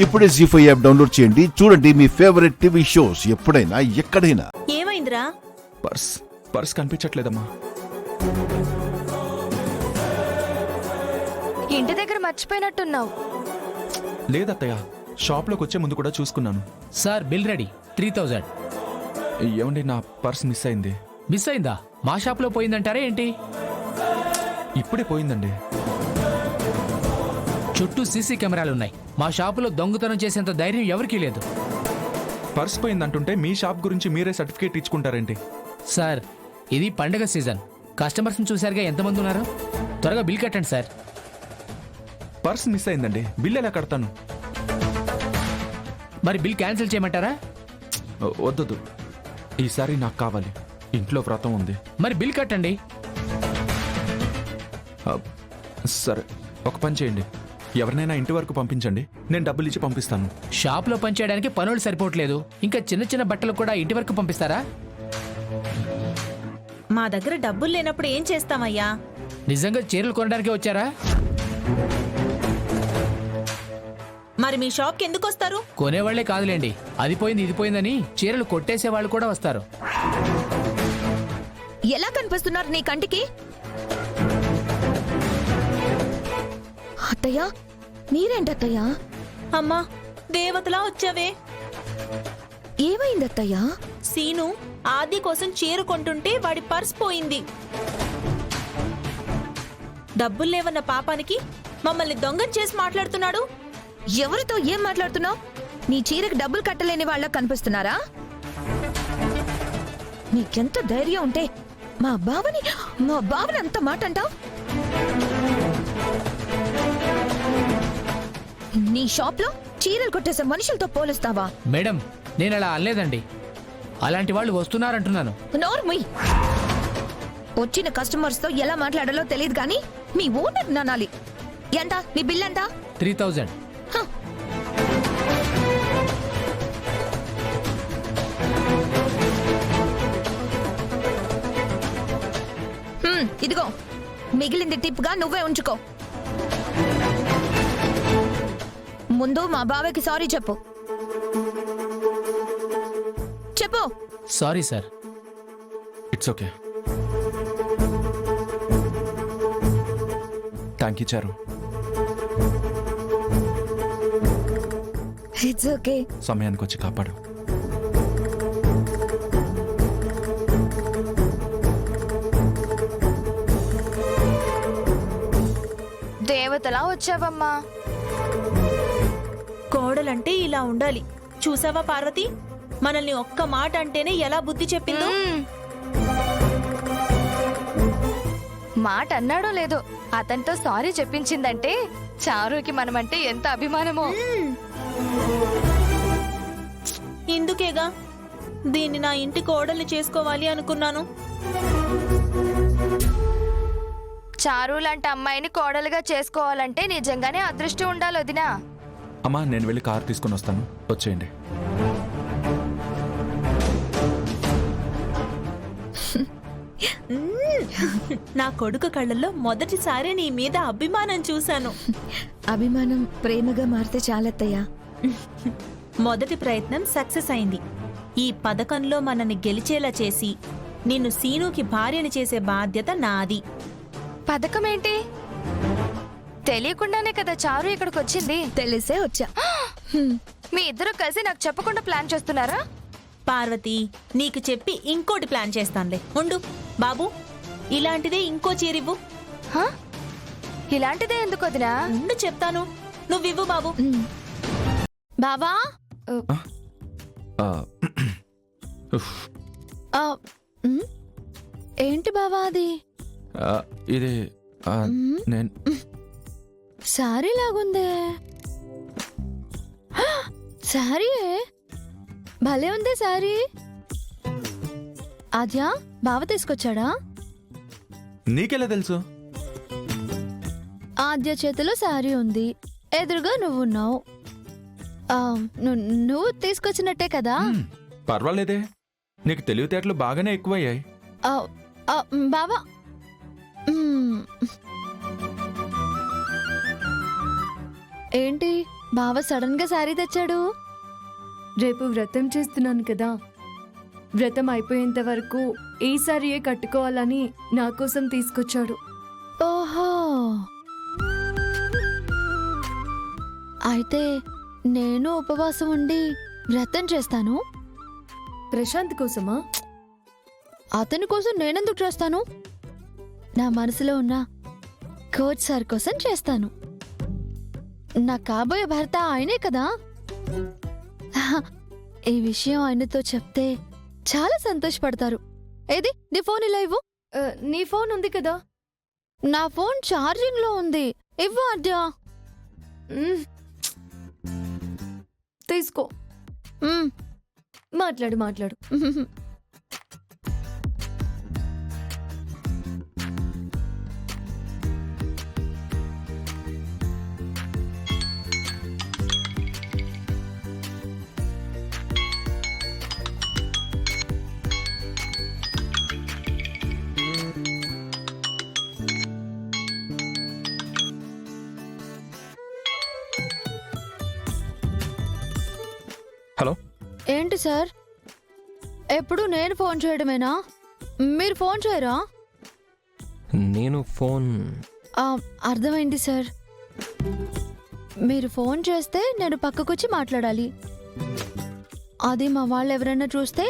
ఇప్పుడే జీ5 app download చేయండి. చూడండి మీ ఫేవరెట్ టీవీ షోస్ ఎప్పుడైనా ఎక్కడైనా. ఏమైందిరా? పర్స్ కనిపించట్లేదమ్మా. ఇంటి దగ్గర మర్చిపోయినట్టున్నావు. లేదత్తయ్య, షాప్లోకి వచ్చే ముందు కూడా చూసుకున్నాను. Sir bill ready 3000. ఏమండి, నా పర్స్ మిస్ అయింది. మిస్ అయిందా? మా షాప్లో పోయిందంటారా ఏంటి? ఇప్పుడే పోయిందండి. చుట్టూ సీసీ కెమెరాలున్నాయి. మా షాపులో దొంగతనం చేసేంత ధైర్యం ఎవరికీ లేదు. పర్స్ పోయిందంటుంటే మీ షాప్ గురించి మీరే సర్టిఫికేట్ ఇచ్చుకుంటారేంటి? సార్ ఇది పండగ సీజన్. కస్టమర్స్ని చూసారుగా ఎంతమంది ఉన్నారు. త్వరగా బిల్ కట్టండి సార్. పర్స్ మిస్ అయిందండి, బిల్ ఎలా కడతాను? మరి బిల్ క్యాన్సిల్ చేయమంటారా? వద్దొద్దు, ఈసారి నాకు కావాలి. ఇంట్లో వ్రతం ఉంది. మరి బిల్ కట్టండి. సరే, ఒక పని చేయండి, ఎవరినైనా ఇంటి వరకు పంపించండి, నేను డబ్బులు ఇచ్చి పంపిస్తాను. షాప్లో పనిచేయడానికి పనులు సరిపోవట్లేదు, ఇంకా చిన్న చిన్న బట్టలు కూడా ఇంటి వరకు పంపిస్తారా? మా దగ్గర డబ్బులు లేనప్పుడు ఏం చేస్తామయ్యా? నిజంగా చీరలు కొనడానికి వచ్చారా? మరి మీ షాప్కి ఎందుకు వస్తారు? కొనేవాళ్లే కాదులేండి, అది పోయింది ఇది పోయిందని చీరలు కొట్టేసే వాళ్ళు కూడా వస్తారు. ఎలా కనిపిస్తున్నారు నీ కంటికి? అత్తయ్యా, మీరేంటత్తయ్యా? అమ్మా, దేవతలా వచ్చావే. ఏమైంది అత్తయ్యా? సీను ఆది కోసం చీర కొంటుంటే వాడి పర్స్ పోయింది. డబ్బులు లేవన్న పాపానికి మమ్మల్ని దొంగం చేసి మాట్లాడుతున్నాడు. ఎవరితో ఏం మాట్లాడుతున్నావు? నీ చీరకు డబ్బులు కట్టలేని వాళ్ళ కనిపిస్తున్నారా? నీకెంత ధైర్యం ఉంటే మా బావని అంత మాట అంటావు? నీ షాప్ లో చీరలు కొట్టేసే మనుషులతో పోలుస్తావా? మేడం, నేను అలా అనలేదండి. అలాంటి వాళ్ళు వస్తున్నారంటున్నాను. నోర్ముయ్. వచ్చిన కస్టమర్స్ తో ఎలా మాట్లాడాలో తెలియదు కానీ మీ ఓనర్ నానాలి. ఎంత నీ బిల్ ఎంత? 3000. ఇదిగో, మిగిలింది టిప్ గా నువ్వే ఉంచుకో. ముందు మా బావకి సారీ చెప్పు. చెప్పు. Sorry sir. It's okay. Thank you Charu. It's okay. సమయానికి వచ్చి కాపాడు. దేవతలా వచ్చావమ్మా. కోడలంటే ఇలా ఉండాలి. చూసావా పార్వతి, మనల్ని ఒక్క మాట అంటేనే ఎలా బుద్ధి చెప్పిందో. మాట అన్నాడో లేదో అతనితో సారీ చెప్పించిందంటే చారుకి మనమంటే ఎంత అభిమానమో. ఇందుకేగా దీన్ని నా ఇంటి కోడల్ని చేసుకోవాలి అనుకున్నాను. చారు లాంటి అమ్మాయిని కోడలుగా చేసుకోవాలంటే నిజంగానే అదృష్టం ఉండాలి వదినా. అమ్మా, నేను వెళ్ళి కార్ తీసుకుని వస్తాను, వచ్చేయండి. నా కొడుకు కళ్ళల్లో మొదటిసారి నీ మీద అభిమానం చూశాను. అభిమానం ప్రేమగా మారితే చాలత్తయ్యా. మొదటి ప్రయత్నం సక్సెస్ అయింది. ఈ పథకంలో మనల్ని గెలిచేలా చేసి నిన్ను సీనుకి భార్యని చేసే బాధ్యత నాది. పథకం ఏంటి? తెలియకుండానే కదా చారు ఇక్కడికి వచ్చింది. తెలిసే వచ్చా. మీ ఇద్దరు కలిసి నాకు చెప్పకుండా ప్లాన్ చేస్తున్నారా? పార్వతి, నీకు చెప్పి ఇంకోటి ప్లాన్ చేస్తానులే, ఉండు. బాబు, ఇలాంటిదే ఇంకో చీరివ్వు. ఇలాంటిదే ఎందుకు వదినా? ఉండు చెప్తాను, నువ్వివ్వు బాబు. బావా, ఏంటి బావా అది? ఇది నేను సారీ లాగుందే. సారీ భలే ఉంది సారీ. ఆద్యా, బావ తీసుకొచ్చాడా? నీకెలా తెలుసు? ఆద్య చేతిలో సారీ ఉంది, ఎదురుగా నువ్వున్నావు. నువ్వు తీసుకొచ్చినట్టే కదా. పర్వాలేదే, నీకు తెలివితేటలు బాగానే ఎక్కువయ్యాయి. బావా, ఏంటి బావ సడన్ గా శారీ తెచ్చాడు? రేపు వ్రతం చేస్తున్నాను కదా, వ్రతం అయిపోయేంత వరకు ఈ సారీయే కట్టుకోవాలని నా కోసం తీసుకొచ్చాడు. ఓహో, అయితే నేను ఉపవాసం ఉండి వ్రతం చేస్తాను. ప్రశాంత్ కోసమా? అతని కోసం నేనెందుకు చేస్తాను? నా మనసులో ఉన్న కోచ్ సార్ కోసం చేస్తాను. నా కాబోయే భర్త ఆయనే కదా. ఈ విషయం ఆయనతో చెప్తే చాలా సంతోషపడతారు. ఏది నీ ఫోన్ ఇలా ఇవ్వు. నీ ఫోన్ ఉంది కదా. నా ఫోన్ ఛార్జింగ్ లో ఉంది, ఇవ్వు ఆద్య. మ్, తీసుకో, మ్. మాట్లాడు మాట్లాడు. హలో, ఏంటి సార్, ఎప్పుడు నేను ఫోన్ చేయడమేనా? మీరు ఫోన్ చేయరా? నేను ఫోన్ అర్థమైంది సార్. మీరు ఫోన్ చేస్తే నేను పక్కకొచ్చి మాట్లాడాలి. అది మా వాళ్ళు ఎవరైనా చూస్తే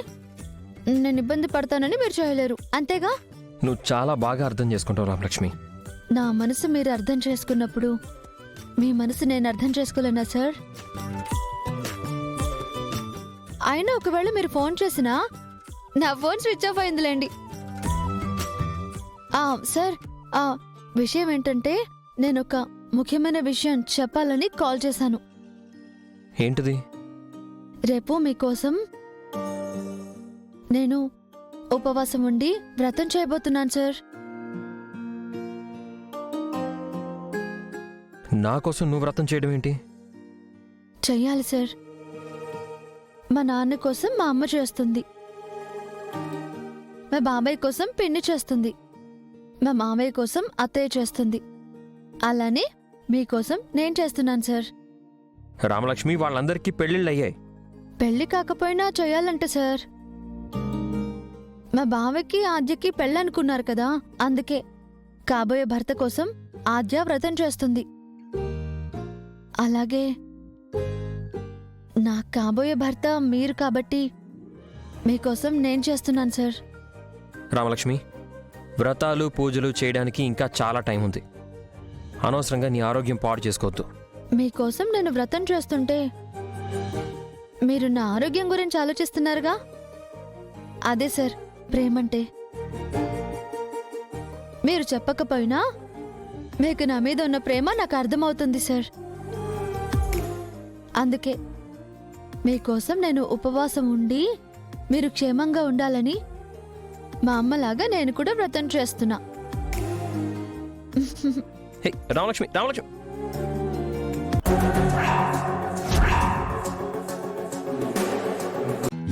నేను ఇబ్బంది పడతానని మీరు చేయలేరు, అంతేగా? నువ్వు చాలా బాగా అర్థం చేసుకుంటావు రామలక్ష్మి. నా మనసు మీరు అర్థం చేసుకున్నప్పుడు మీ మనసు నేను అర్థం చేసుకోలేనా సార్? అయినా ఒకవేళ మీరు ఫోన్ చేసినా నా ఫోన్ స్విచ్ ఆఫ్ అయిందిలేండి. సార్, విషయం ఏంటంటే నేను ఒక ముఖ్యమైన విషయం చెప్పాలని కాల్ చేశాను. ఏంటిది? రేపు మీకోసం నేను ఉపవాసం ఉండి వ్రతం చేయబోతున్నాను సార్. నా కోసం నువ్వు వ్రతం చేయడం ఏంటి? చెయ్యాలి సార్. మా నాన్న కోసం మా అమ్మ చేస్తుంది, మా బాబాయ్ కోసం పిన్ని చేస్తుంది, మా మామయ్య కోసం అత్తయ్య చేస్తుంది, అలానే మీకోసం నేను చేస్తున్నాను సార్. రామలక్ష్మి, వాళ్ళందరికీ పెళ్ళిళ్ళు అయ్యాయి. పెళ్లి కాకపోయినా చేయాలంట సార్. మా బావకి ఆద్యకి పెళ్ళనుకున్నారు కదా, అందుకే కాబోయే భర్త కోసం ఆద్య వ్రతం చేస్తుంది. అలాగే నా కాబోయే భర్త మీరు కాబట్టి మీకోసం నేను చేస్తున్నాను సార్. రామలక్ష్మి, వ్రతాలు పూజలు చేయడానికి ఇంకా చాలా టైం ఉంది. అనవసరంగా నీ ఆరోగ్యం పాడు చేసుకోవద్దు. మీకోసం నేను వ్రతం చేస్తుంటే మీరు నా ఆరోగ్యం గురించి ఆలోచిస్తున్నారుగా, అదే సార్ ప్రేమంటే. మీరు చెప్పకపోయినా మీకు నా మీద ఉన్న ప్రేమ నాకు అర్థమవుతుంది సార్. అందుకే మీకోసం నేను ఉపవాసం ఉండి మీరు క్షేమంగా ఉండాలని మా అమ్మలాగా నేను కూడా వ్రతం చేస్తున్నా. హే రామలక్ష్మి, రామలక్ష్మి.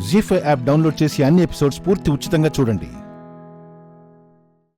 జీ5 యాప్ డౌన్లోడ్ చేసి అన్ని ఎపిసోడ్స్ పూర్తి ఉచితంగా చూడండి.